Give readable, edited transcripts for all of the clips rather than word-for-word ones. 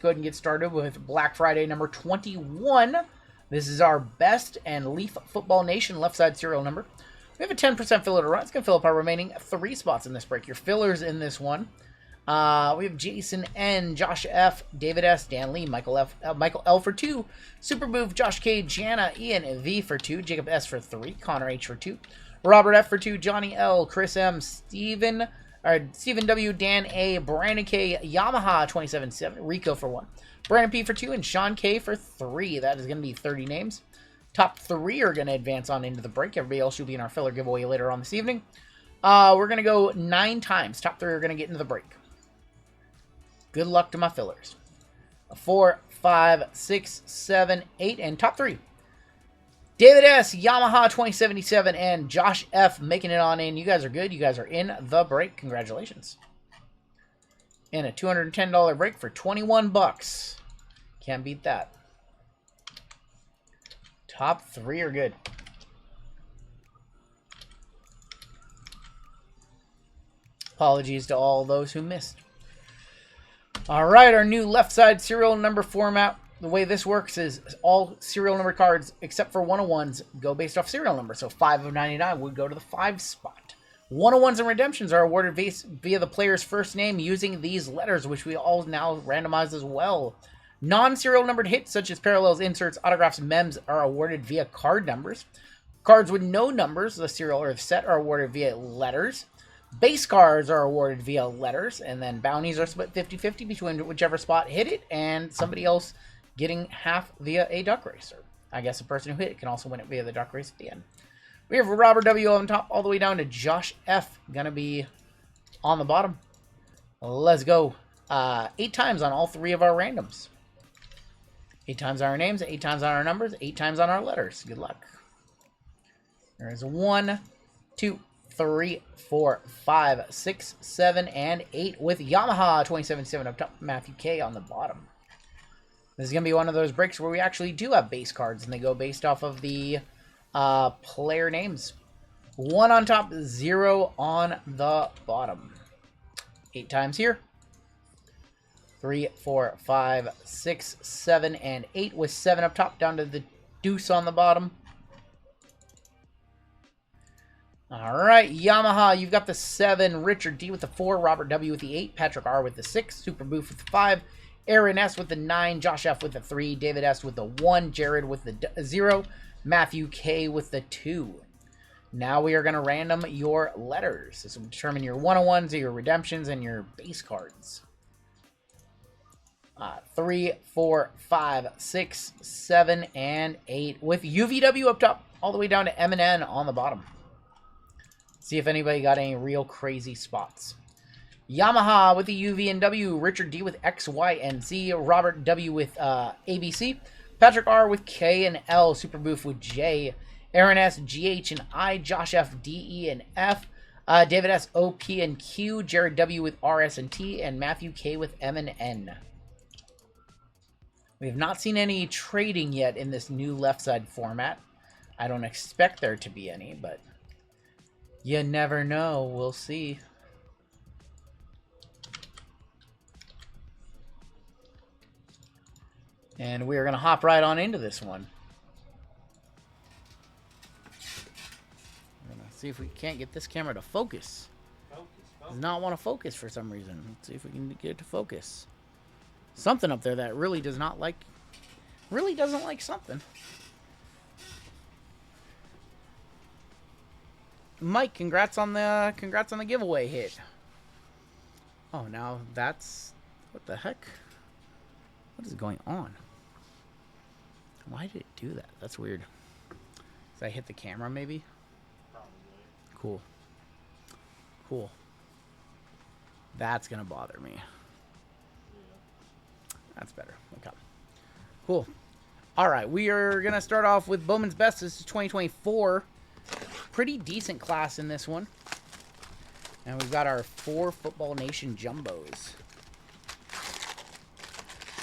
Go ahead and get started with Black Friday number 21. This is our best and Leaf Football Nation left side serial number. We have a 10% filler to run. It's going to fill up our remaining 3 spots in this break. Your fillers in this one. We have Jason N, Josh F, David S, Dan Lee, Michael L for 2, Super Move, Josh K, Jana, Ian V for 2, Jacob S for 3, Connor H for 2, Robert F for 2, Johnny L, Chris M, Stephen W, Dan A, Brandon K, Yamaha 277, Rico for 1, Brandon P for 2, and Sean K for 3. That is going to be 30 names. Top 3 are going to advance on into the break. Everybody else will be in our filler giveaway later on this evening. We're going to go 9 times. Top 3 are going to get into the break. Good luck to my fillers. 4, 5, 6, 7, 8, and top 3. David S, Yamaha 2077, and Josh F making it on in. You guys are good. You guys are in the break. Congratulations. And a $210 break for 21 bucks. Can't beat that. Top 3 are good. Apologies to all those who missed. All right, our new left side serial number format. The way this works is all serial number cards, except for 101s, go based off serial number. So 5 of 99 would go to the 5 spot. 101s and redemptions are awarded via the player's first name using these letters, which we all now randomize as well. Non-serial numbered hits, such as parallels, inserts, autographs, mems, are awarded via card numbers. Cards with no numbers, the serial or the set, are awarded via letters. Base cards are awarded via letters, and then bounties are split 50-50 between whichever spot hit it and somebody else getting half via a duck race. Or I guess the person who hit it can also win it via the duck race at the end. We have Robert W on top all the way down to Josh F. Gonna be on the bottom. Let's go. 8 times on all 3 of our randoms. 8 times on our names, 8 times on our numbers, 8 times on our letters. Good luck. There's 1, 2, 3, 4, 5, 6, 7, and 8 with Yamaha 2077 up top, Matthew K on the bottom. This is going to be one of those breaks where we actually do have base cards, and they go based off of the player names. 1 on top, 0 on the bottom. 8 times here. 3, 4, 5, 6, 7, and 8 with 7 up top, down to the deuce on the bottom. All right, Yamaha, you've got the 7, Richard D with the 4, Robert W with the 8, Patrick R with the 6, Super Boof with the 5, Aaron S with the 9, Josh F with the 3, David S with the 1, Jared with the 0, Matthew K with the 2. Now we are going to random your letters. This will determine your 101s, your redemptions, and your base cards. 3, 4, 5, 6, 7, and 8 with UVW up top, all the way down to M&N on the bottom. See if anybody got any real crazy spots. Yamaha with the UV and W, Richard D with X, Y, and Z, Robert W with ABC, Patrick R with K and L, Super Boof with J, Aaron S, GH and I, Josh F, D, E, and F, David S, O, P, and Q, Jared W with R, S, and T, and Matthew K with M and N. We have not seen any trading yet in this new left side format. I don't expect there to be any, but you never know. We'll see. And we are going to hop right on into this one. We're going to see if we can't get this camera to focus. Does not want to focus for some reason. Let's see if we can get it to focus. Something up there that really does not like, really doesn't like something. Mike, congrats on the giveaway hit. Oh, now that's, what the heck? What is going on? Why did it do that? That's weird. Did I hit the camera maybe? Probably. Cool. Cool. That's gonna bother me. Yeah. That's better. Okay. Cool. Alright, we are gonna start off with Bowman's Best. This is 2024. Pretty decent class in this one. And we've got our 4 Football Nation Jumbos.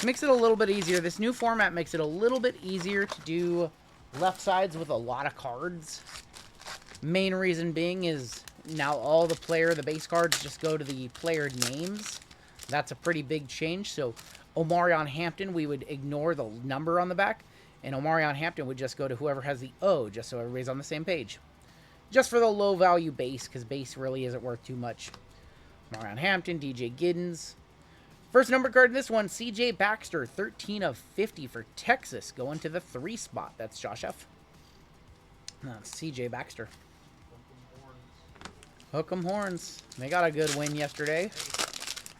Makes it a little bit easier. This new format makes it a little bit easier to do left sides with a lot of cards. Main reason being is now all the base cards just go to the player names. That's a pretty big change. So Omarion Hampton, we would ignore the number on the back, and Omarion Hampton would just go to whoever has the O, just so everybody's on the same page. Just for the low value base, because base really isn't worth too much. Omarion Hampton, DJ Giddens. First number card in this one, CJ Baxter, 13 of 50 for Texas, going to the 3 spot. That's Josh F. That's CJ Baxter. Hook 'em horns. They got a good win yesterday.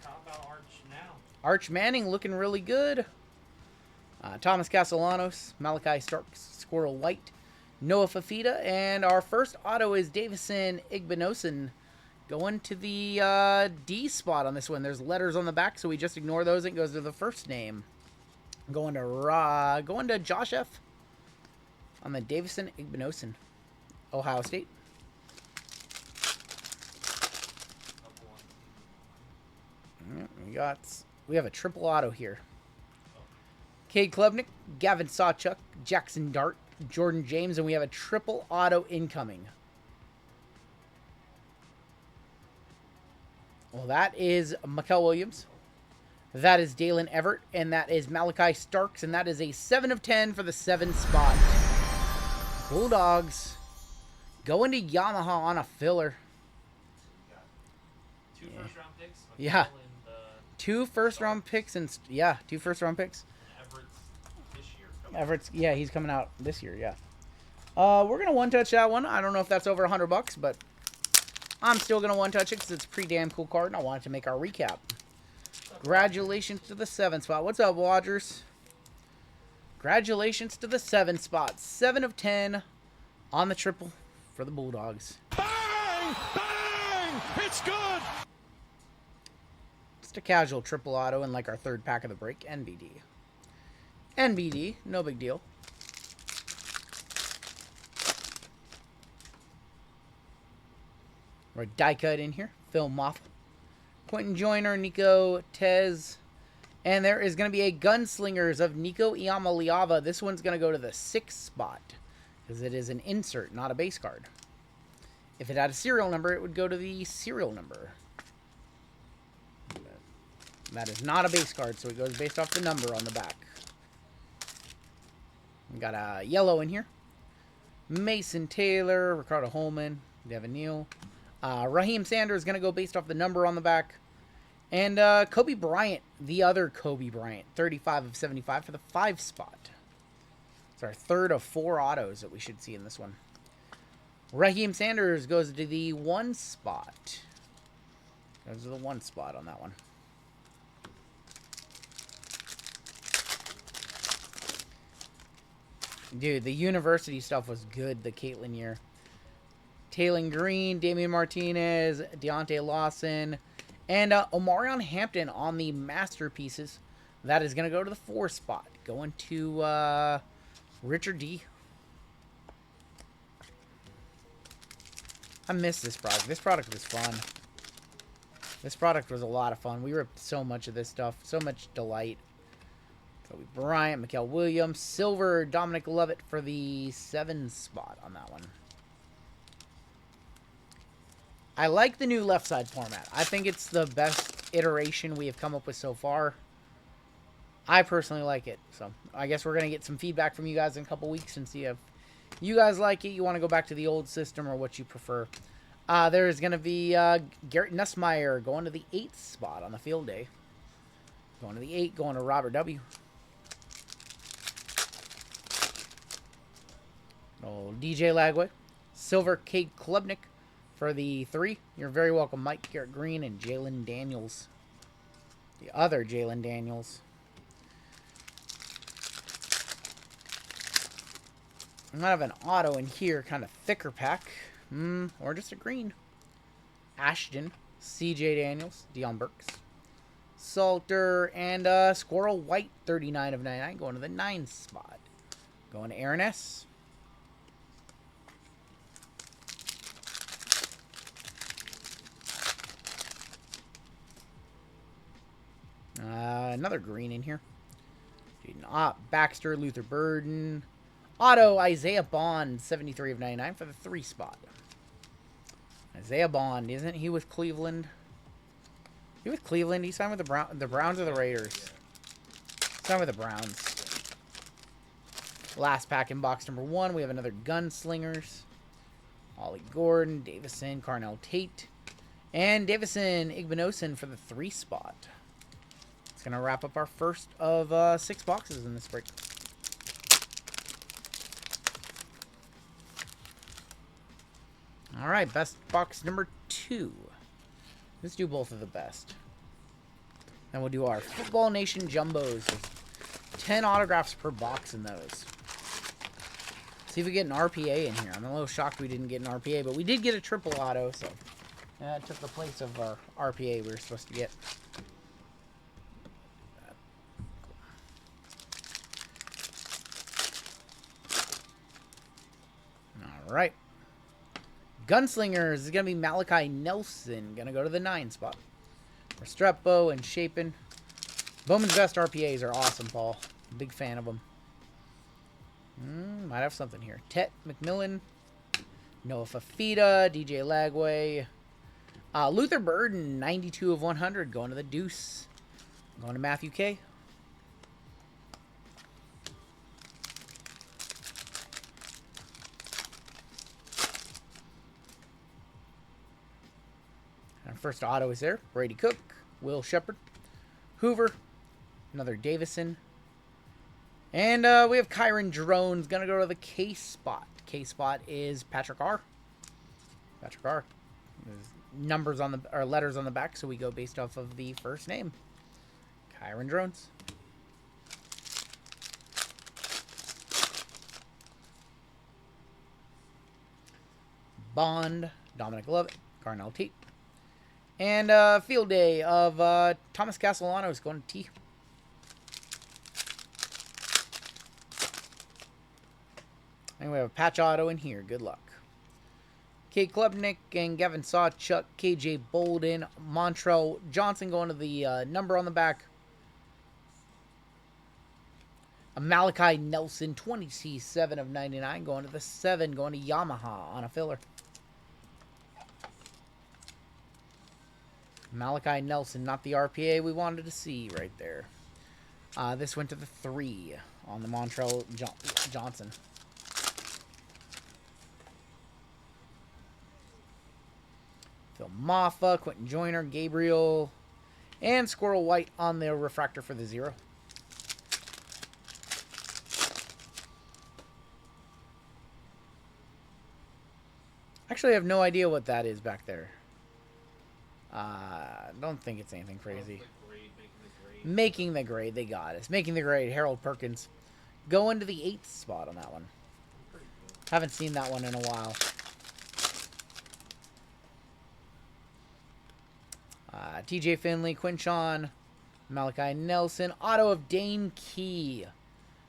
How about Arch now? Arch Manning looking really good. Thomas Castellanos, Malachi Starks, Squirrel White, Noah Fafita, and our first auto is Davison Igbinosun going to the D spot on this one. There's letters on the back, so we just ignore those. It goes to the first name. Going to Josh F. on the Davison Igbinosun, Ohio State. We have a triple auto here. Cade Klubnik, Gavin Sawchuk, Jackson Dart, Jordan James, and we have a triple auto incoming. Well, that is Mikel Williams. That is Dalen Everett, and that is Malachi Starks, and that is a 7 of 10 for the 7 spot. Bulldogs going to Yamaha on a filler. Two first-round picks. Yeah. And, 2 first-round picks, and yeah, 2 first-round picks. Everett's this year. Everett's, yeah, he's coming out this year, yeah. We're going to one-touch that one. I don't know if that's over $100, but I'm still going to one-touch it because it's a pretty damn cool card, and I wanted to make our recap. Congratulations to the 7 spot. What's up, Rogers? Congratulations to the 7 spot. 7 of 10 on the triple for the Bulldogs. Bang! Bang! It's good! Just a casual triple auto in like our 3rd pack of the break. NBD. NBD. No big deal. We're die cut in here. Phil Moff. Quentin Joyner, Nico Tez. And there is going to be a Gunslingers of Nico Iamaleava. This one's going to go to the 6th spot because it is an insert, not a base card. If it had a serial number, it would go to the serial number. That is not a base card, so it goes based off the number on the back. We got a yellow in here. Mason Taylor, Ricardo Holman, Devin Neal. Raheem Sanders is going to go based off the number on the back. And Kobe Bryant, the other Kobe Bryant, 35 of 75 for the 5 spot. It's our 3rd of 4 autos that we should see in this one. Raheem Sanders goes to the 1 spot. Goes to the 1 spot on that one. Dude, the university stuff was good, the Caitlin year. Taylor Green, Damian Martinez, Deontay Lawson, and Omarion Hampton on the masterpieces. That is going to go to the 4 spot. Going to Richard D. I miss this product. This product was fun. This product was a lot of fun. We ripped so much of this stuff. So much delight. Kobe Bryant, Mikel Williams, silver, Dominic Lovett for the 7 spot on that one. I like the new left side format. I think it's the best iteration we have come up with so far. I personally like it. So I guess we're going to get some feedback from you guys in a couple weeks and see if you guys like it, you want to go back to the old system, or what you prefer. There's going to be Garrett Nussmeier going to the 8th spot on the field day. Going to the 8, going to Robert W. Old DJ Lagway. Silver Cade Klubnik for the 3. You're very welcome, Mike, Garrett Green, and Jalen Daniels. The other Jalen Daniels. I might have an auto in here, kind of thicker pack. Or just a green. Ashton, CJ Daniels, Deion Burks, Salter, and Squirrel White, 39 of 99, going to the 9 spot. Going to Aaron S. Another green in here. Baxter, Luther Burden. Auto, Isaiah Bond, 73 of 99 for the 3 spot. Isaiah Bond, isn't he with Cleveland? He with Cleveland? He signed with the Browns or the Raiders? Start with the Browns. Last pack in box number 1, we have another Gunslingers. Ollie Gordon, Davison, Carnell Tate, and Davison Igbinosin for the 3 spot. It's going to wrap up our first of 6 boxes in this break. All right, best box number 2. Let's do both of the best. Then we'll do our Football Nation Jumbos. 10 autographs per box in those. See if we get an RPA in here. I'm a little shocked we didn't get an RPA, but we did get a triple auto, so that took the place of our RPA we were supposed to get. All right. Gunslingers is going to be Malachi Nelson. Going to go to the 9 spot. Restrepo and Chapin. Bowman's best RPAs are awesome, Paul. Big fan of them. Might have something here. Tet McMillan. Noah Fafita. DJ Lagway. Luther Burden, 92 of 100. Going to the Deuce. Going to Matthew K. Our first auto is there. Brady Cook. Will Shepard. Hoover. Another Davison. And we have Kyron Drones going to go to the K spot. K spot is Patrick R. Patrick R. There's numbers on the or letters on the back, so we go based off of the first name. Kyron Drones. Bond, Dominic Lovett, Carnell Tate. And field day of Thomas Castellanos going to T. And we have a patch auto in here. Good luck. Kate Klubnik and Gavin Sawchuk, KJ Bolden, Montrell Johnson going to the number on the back. A Malachi Nelson, 27 of 99 going to the 7, going to Yamaha on a filler. Malachi Nelson, not the RPA we wanted to see right there. This went to the 3 on the Montrell Johnson. Phil Maffa, Quentin Joyner, Gabriel, and Squirrel White on the refractor for the 0. Actually, I have no idea what that is back there. Don't think it's anything crazy. Making the grade, they got us. Making the grade, Harold Perkins. Going to the 8th spot on that one. Haven't seen that one in a while. TJ Finley, Quinchon, Malachi Nelson, auto of Dane Key.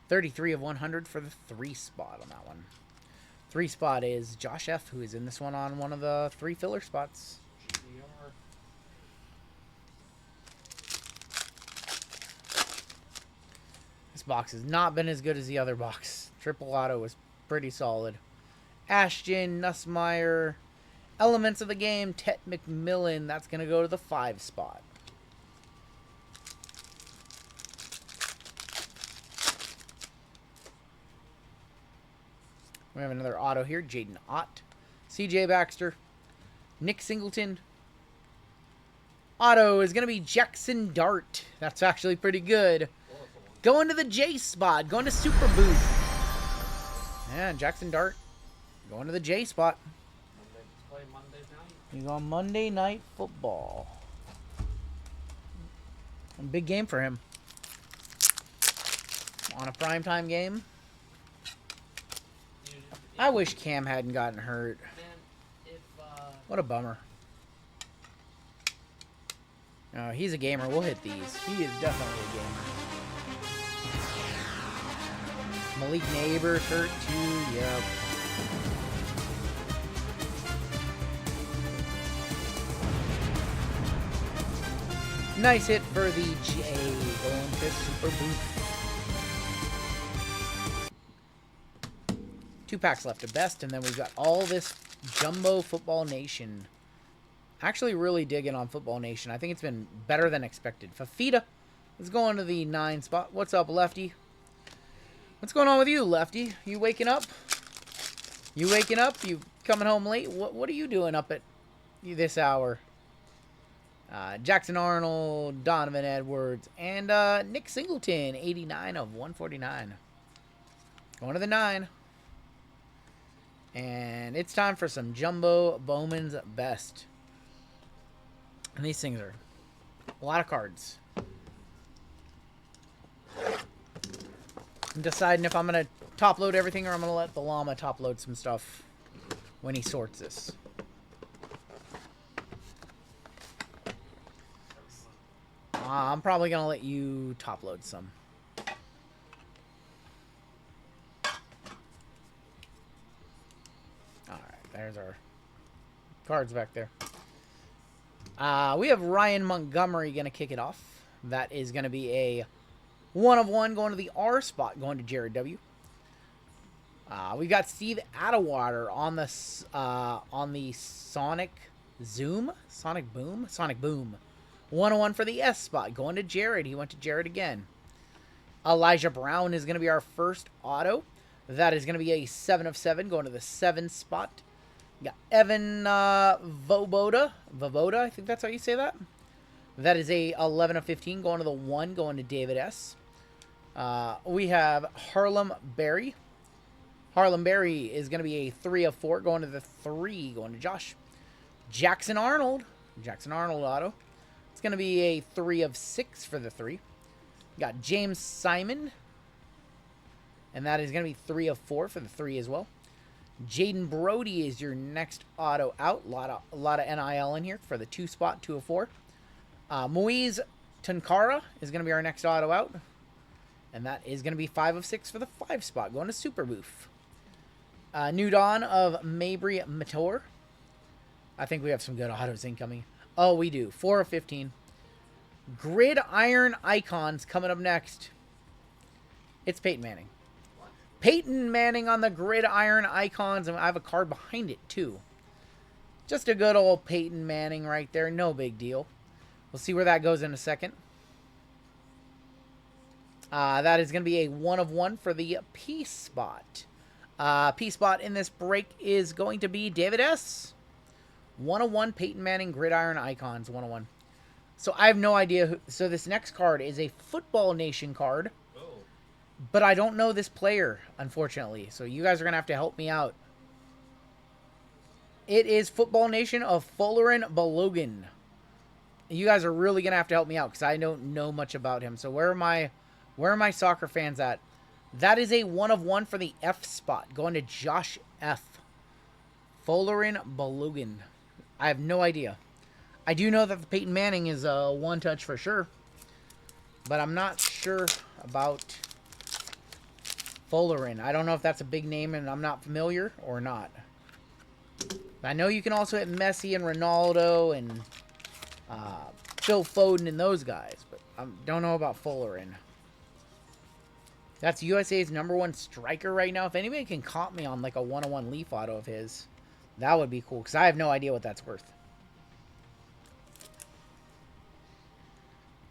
33 of 100 for the 3 spot on that one. 3 spot is Josh F., who is in this one on one of the 3 filler spots. This box has not been as good as the other box. Triple auto was pretty solid. Ashton, Nussmeyer, Elements of the Game, Tet McMillan. That's going to go to the 5 spot. We have another auto here. Jaden Ott, CJ Baxter, Nick Singleton. Auto is going to be Jackson Dart. That's actually pretty good. Going to the J spot. Going to Super Booth. Yeah, Jackson Dart going to the J spot. He's on Monday Night Football. A big game for him. On a primetime game. I wish Cam hadn't gotten hurt. What a bummer. Oh, he's a gamer. We'll hit these. He is definitely a gamer. Malik Neighbors hurt too. Yep. Nice hit for the J. Going to Super Booth. 2 packs left of best, and then we've got all this Jumbo Football Nation. Actually really digging on Football Nation. I think it's been better than expected. Fafita, Let's go into the 9 spot. What's up, Lefty? What's going on with you, Lefty? You waking up? You waking up? You coming home late? What are you doing up at this hour? Jackson Arnold, Donovan Edwards, and Nick Singleton, 89 of 149. Going to the 9. And it's time for some Jumbo Bowman's Best. And these things are a lot of cards. I'm deciding if I'm going to top load everything or I'm going to let the llama top load some stuff when he sorts this. I'm probably going to let you top load some. Alright, there's our cards back there. We have Ryan Montgomery going to kick it off. That is going to be a 1 of 1 going to the R spot, going to Jared W. We've got Steve Atwater on the Sonic Boom. 1 of 1 for the S spot, going to Jared. He went to Jared again. Elijah Brown is going to be our first auto. That is going to be a 7 of 7 going to the 7 spot. We got Evan Voboda, I think that's how you say that. That is a 11 of 15 going to the 1, going to David S. We have Harlem Berry. Harlem Berry is going to be a 3 of 4 going to the 3, going to Josh. Jackson Arnold auto. It's going to be a 3 of 6 for the 3. We got James Simon. And that is going to be 3 of 4 for the 3 as well. Jaden Brody is your next auto out. A lot of NIL in here for the 2 spot, 2 of 4. Moise Tunkara is going to be our next auto out. And that is going to be 5 of 6 for the 5 spot, going to Super Boof. New Dawn of Mabry Mator. I think we have some good autos incoming. Oh, we do. 4 of 15. Gridiron Icons coming up next. It's Peyton Manning. Peyton Manning on the Gridiron Icons, and I have a card behind it, too. Just a good old Peyton Manning right there. No big deal. We'll see where that goes in a second. That is going to be a 1 of 1 for the P spot. P spot in this break is going to be David S. 1 of 1 Peyton Manning Gridiron Icons, 1 of 1. So I have no idea who. So this next card is a Football Nation card. But I don't know this player, unfortunately. So you guys are going to have to help me out. It is Football Nation of Fullerin Balogun. You guys are really going to have to help me out because I don't know much about him. So where are my soccer fans at? That is a 1 of 1 for the F spot. Going to Josh F. Fullerin Balogun. I have no idea. I do know that the Peyton Manning is a 1 touch for sure. But I'm not sure about Fullerin. I don't know if that's a big name and I'm not familiar or not. I know you can also hit Messi and Ronaldo and Phil Foden and those guys, but I don't know about Fullerin. That's USA's #1 striker right now. If anybody can comp me on like a 1 of 1 Leaf auto of his, that would be cool because I have no idea what that's worth.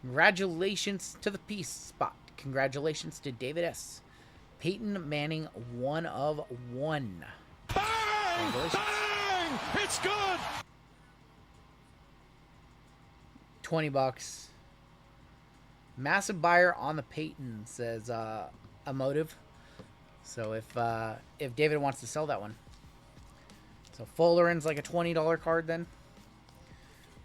Congratulations to the Peace spot. Congratulations to David S. Peyton Manning 1 of 1. Bang! Bang! It's good! $20. Massive buyer on the Peyton, says Emotive. So if David wants to sell that one. So Fullerin's like a $20 card then.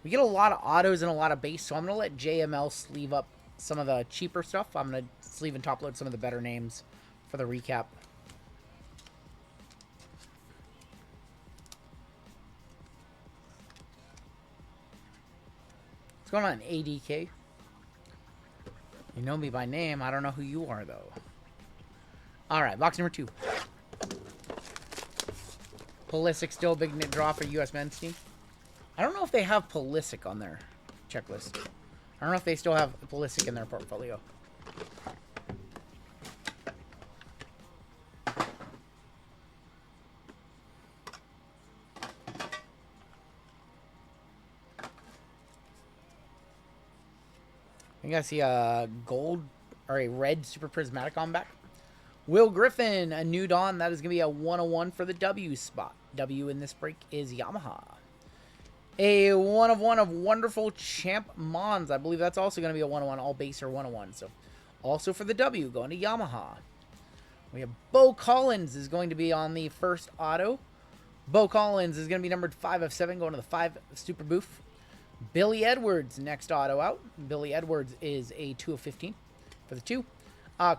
We get a lot of autos and a lot of base, so I'm going to let JML sleeve up some of the cheaper stuff. I'm going to sleeve and top load some of the better names for the recap. What's going on, ADK? You know me by name. I don't know who you are, though. All right, box number 2. Pulisic still a big draw for U.S. men's team. I don't know if they have Pulisic on their checklist. I don't know if they still have Pulisic in their portfolio. I think I see a gold or a red super prismatic on back. Will Griffin, a new Dawn. That is going to be a 101 for the W spot. W in this break is Yamaha. A 1 of 1 of Wonderful Champ Mons. I believe that's also going to be a 101. All base or 101. So also for the W, going to Yamaha. We have Bo Collins is going to be on the first auto. Bo Collins is going to be numbered 5 of 7, going to the 5 Super Boof. Billy Edwards, next auto out. Billy Edwards is a 2 of 15 for the 2.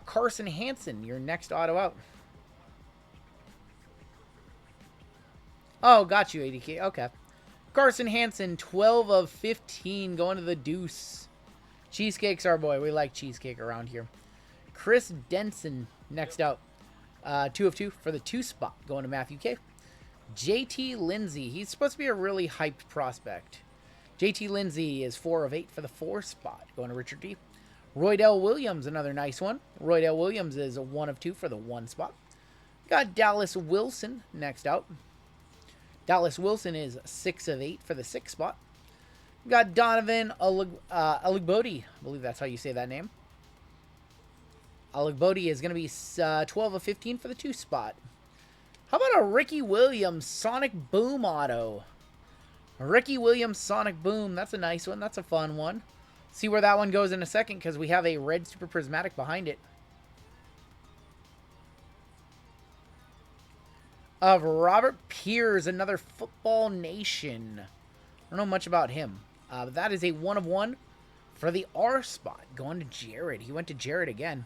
Carson Hansen, your next auto out. Oh, got you, ADK. Okay. Carson Hansen, 12 of 15, going to the deuce. Cheesecake's our boy. We like cheesecake around here. Chris Denson, next out. 2 of 2 for the 2 spot, going to Matthew K. JT Lindsay, he's supposed to be a really hyped prospect. JT Lindsay is 4 of 8 for the 4 spot, going to Richard D. Roydell Williams, another nice one. Roydell Williams is a 1 of 2 for the 1 spot. Got Dallas Wilson next out. Dallas Wilson is 6 of 8 for the 6 spot. Got Donovan Aligbodi. I believe that's how you say that name. Aligbodi is going to be 12 of 15 for the 2 spot. How about a Ricky Williams Sonic Boom auto? Ricky Williams Sonic Boom. That's a nice one. That's a fun one. See where that one goes in a second because we have a red super prismatic behind it. Of Robert Pears, another Football Nation. I don't know much about him. But that is a 1 of 1 for the R spot. Going to Jared. He went to Jared again.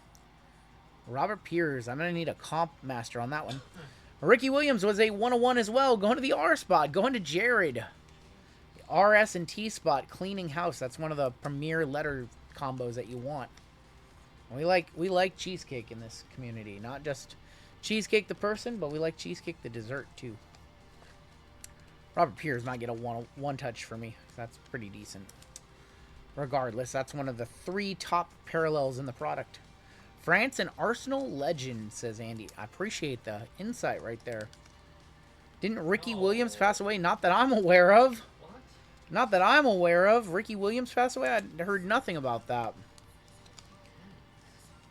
Robert Pears. I'm going to need a comp master on that one. Ricky Williams was a 1 of 1 as well. Going to the R spot. Going to Jared. The RS and T spot. Cleaning house. That's one of the premier letter combos that you want. We like cheesecake in this community. Not just cheesecake the person, but we like cheesecake the dessert too. Robert Pears might get a one touch for me. That's pretty decent. Regardless, that's one of the 3 top parallels in the product. France and Arsenal legend, says Andy. I appreciate the insight right there. Didn't Ricky Williams pass away? Not that I'm aware of. What? Not that I'm aware of. Ricky Williams passed away? I heard nothing about that.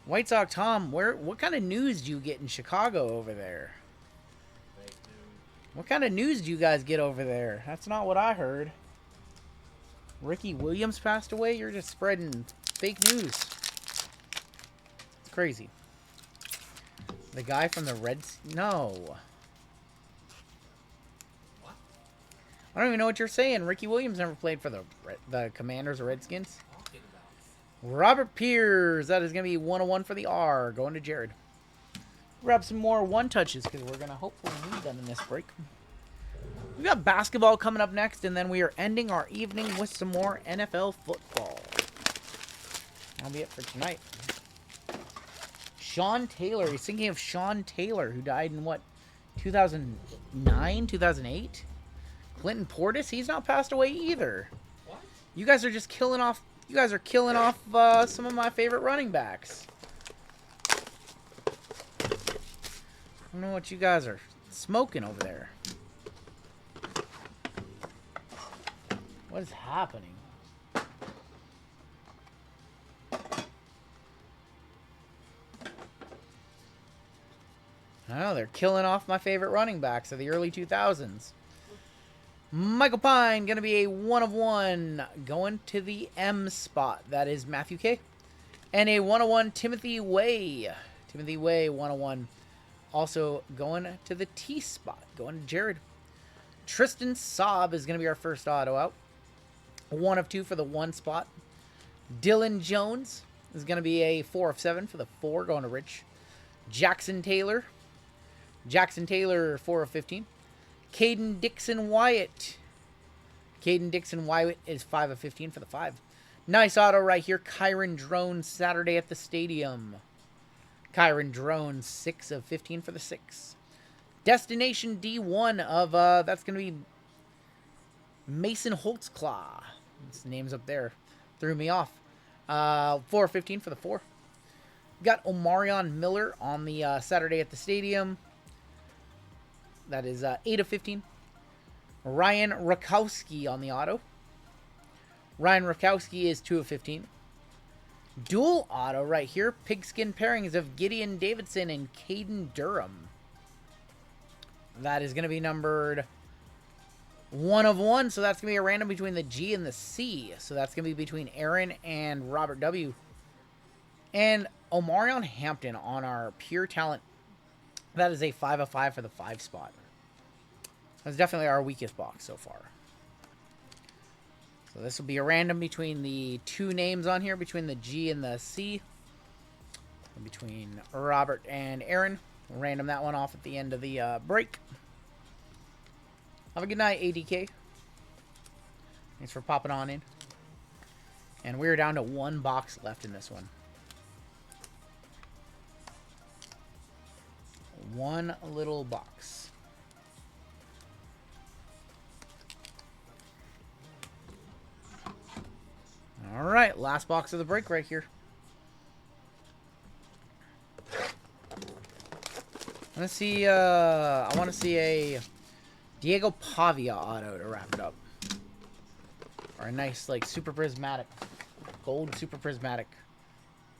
White Sox Tom, what kind of news do you get in Chicago over there? Fake news. What kind of news do you guys get over there? That's not what I heard. Ricky Williams passed away? You're just spreading fake news. It's crazy. The guy from the Reds? No. What? I don't even know what you're saying. Ricky Williams never played for the Commanders or Redskins. Talking about. Robert Pears. That is going to be 1 of 1 for the R. Going to Jared. Grab some more 1 touches because we're going to hopefully need them in this break. We've got basketball coming up next, and then we are ending our evening with some more NFL football. That'll be it for tonight. Sean Taylor. He's thinking of Sean Taylor, who died in, what, 2009, 2008? Clinton Portis, he's not passed away either. What? You guys are just killing off, some of my favorite running backs. I don't know what you guys are smoking over there. What is happening? I know, they're killing off my favorite running backs of the early 2000s. Michael Pine, going to be a 1 of 1. Going to the M spot. That is Matthew K. And a 1 of 1 Timothy Way. Timothy Way, 1 of 1. Also going to the T spot. Going to Jared. Tristan Saab is going to be our first auto out. 1 of 2 for the 1 spot. Dylan Jones is going to be a 4 of 7 for the 4. Going to Rich. Jackson Taylor. Jackson Taylor, 4 of 15. Caden Dixon Wyatt. Caden Dixon Wyatt is 5 of 15 for the 5. Nice auto right here. Kyron Drone, Saturday at the Stadium. Kyron Drone, 6 of 15 for the 6. Destination D1 of, that's going to be Mason Holtzclaw. His name's up there. Threw me off. 4 of 15 for the 4. Got Omarion Miller on the Saturday at the Stadium. That is 8 of 15. Ryan Rakowski on the auto. Ryan Rakowski is 2 of 15. Dual auto right here. Pigskin pairings of Gideon Davidson and Caden Durham. That is going to be numbered 1 of 1. So that's going to be a random between the G and the C. So that's going to be between Aaron and Robert W. And Omarion Hampton on our pure talent. That is a 5 of 5 for the 5 spot. That's definitely our weakest box so far. So this will be a random between the 2 names on here, between the G and the C. Between Robert and Aaron. We'll random that one off at the end of the break. Have a good night, ADK. Thanks for popping on in. And we're down to 1 box left in this one. 1 little box. All right, last box of the break right here. I want to see a Diego Pavia auto to wrap it up. Or a nice, like, super prismatic, gold super prismatic.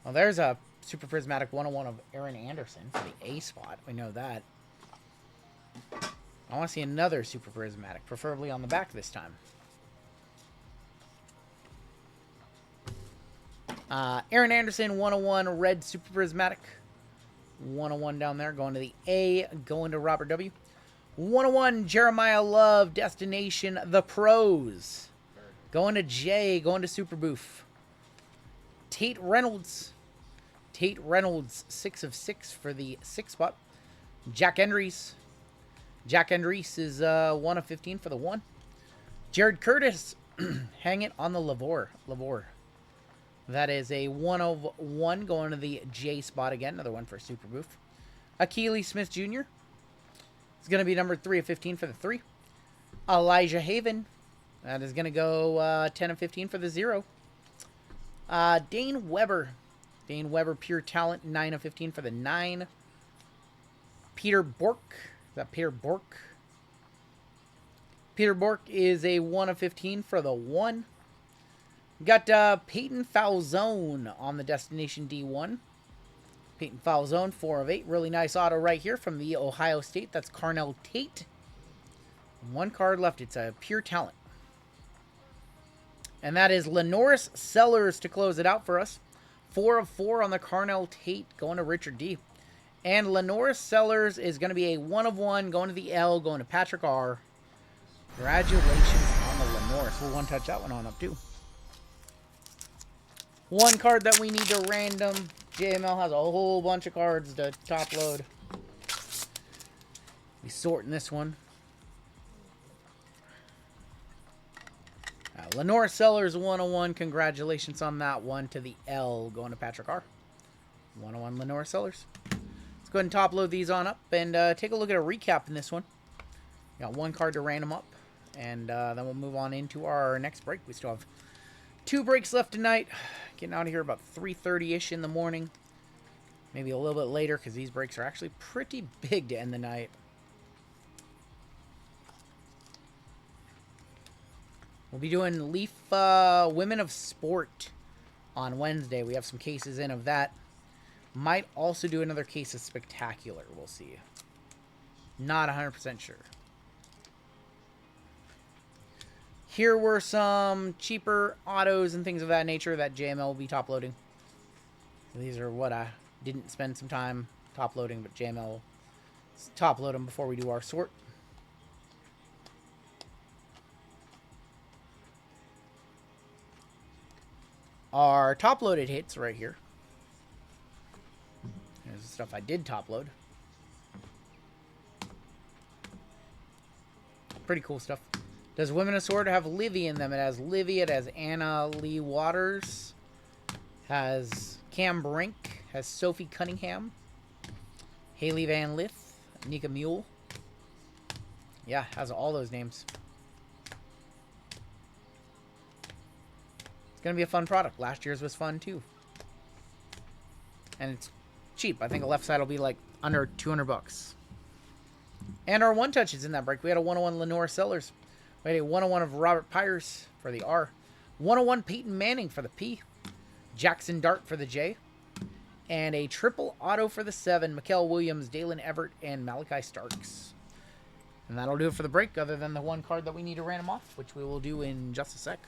Well, there's a super prismatic 101 of Aaron Anderson for the A spot. We know that. I want to see another super prismatic, preferably on the back this time. Aaron Anderson, 101 red super prismatic. 101 down there, going to the A, going to Robert W. 101 Jeremiah Love, Destination The Pros. Going to J, going to Super Boof. Tate Reynolds. Tate Reynolds, 6 of 6 for the 6 spot. Jack Endries. Jack Endries is 1 of 15 for the 1. Jared Curtis, hang it on the Lavore. That is a 1 of 1 going to the J spot again. Another one for Super Boof. Akili Smith Jr. It's going to be number 3 of 15 for the 3. Elijah Haven. That is going to go 10 of 15 for the 0. Dane Weber. Dane Weber, pure talent, 9 of 15 for the 9. Peter Bork. Is that Peter Bork? Peter Bork is a 1 of 15 for the 1. Got Peyton Falzone on the Destination D1. Peyton Falzone, 4 of 8. Really nice auto right here from the Ohio State. That's Carnell Tate. 1 card left. It's a pure talent. And that is Lenoris Sellers to close it out for us. 4 of 4 on the Carnell Tate, going to Richard D. And Lenoris Sellers is going to be a 1 of 1, going to the L, going to Patrick R. Congratulations on the Lenoris. We'll one-touch that one on up, too. 1 card that we need to random. JML has a whole bunch of cards to top load. We sorting this one. Lenore Sellers 101. Congratulations on that one to the L, going to Patrick R. 101 Lenore Sellers. Let's go ahead and top load these on up and take a look at a recap in this one. Got 1 card to random up, and then we'll move on into our next break. We still have 2 breaks left tonight. Getting out of here about 3:30-ish in the morning. Maybe a little bit later, because these breaks are actually pretty big to end the night. We'll be doing Leaf Women of Sport on Wednesday. We have some cases in of that. Might also do another case of Spectacular. We'll see. Not 100% sure. Here were some cheaper autos and things of that nature that JML will be top loading. These are what I didn't spend some time top loading, but JML will top load them before we do our sort. Our top loaded hits right here. Here's the stuff I did top load. Pretty cool stuff. Does Women of Sword have Livy in them? It has Livy. It has Anna Lee Waters. Has Cam Brink. Has Sophie Cunningham. Haley Van Lith. Nika Mule. Yeah, has all those names. It's going to be a fun product. Last year's was fun, too. And it's cheap. I think the left side will be like under 200 bucks. And our one touch is in that break. We had a 101 Lenore Sellers. We had a 101 of Robert Pyers for the R. 101 Peyton Manning for the P. Jackson Dart for the J. And a triple auto for the 7, Mikael Williams, Dalen Everett, and Malachi Starks. And that'll do it for the break, other than the one card that we need to random off, which we will do in just a sec.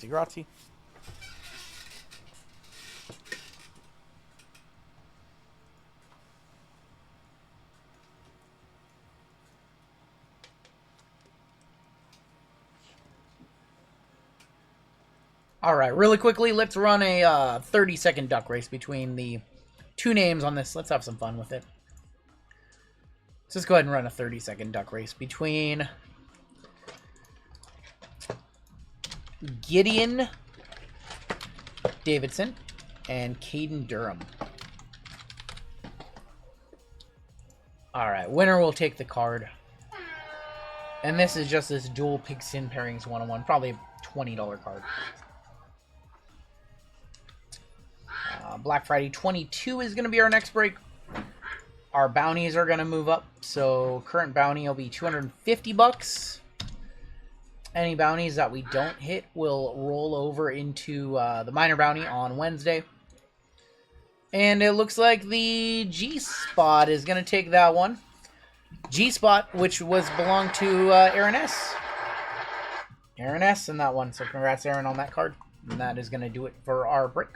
Grazie. All right, really quickly, let's run a 30-second duck race between the two names on this. Let's have some fun with it. Let's just go ahead and run a 30-second duck race between Gideon Davidson and Caden Durham. All right, winner will take the card. And this is just this dual Pigskin Pairings 101, probably a $20 card. Black Friday 22 is going to be our next break. Our bounties are going to move up, so current bounty will be $250. Any bounties that we don't hit will roll over into the minor bounty on Wednesday. And it looks like the G-Spot is going to take that one. G-Spot, which belonged to Aaron S. Aaron S. in that one. So congrats, Aaron, on that card. And that is going to do it for our break.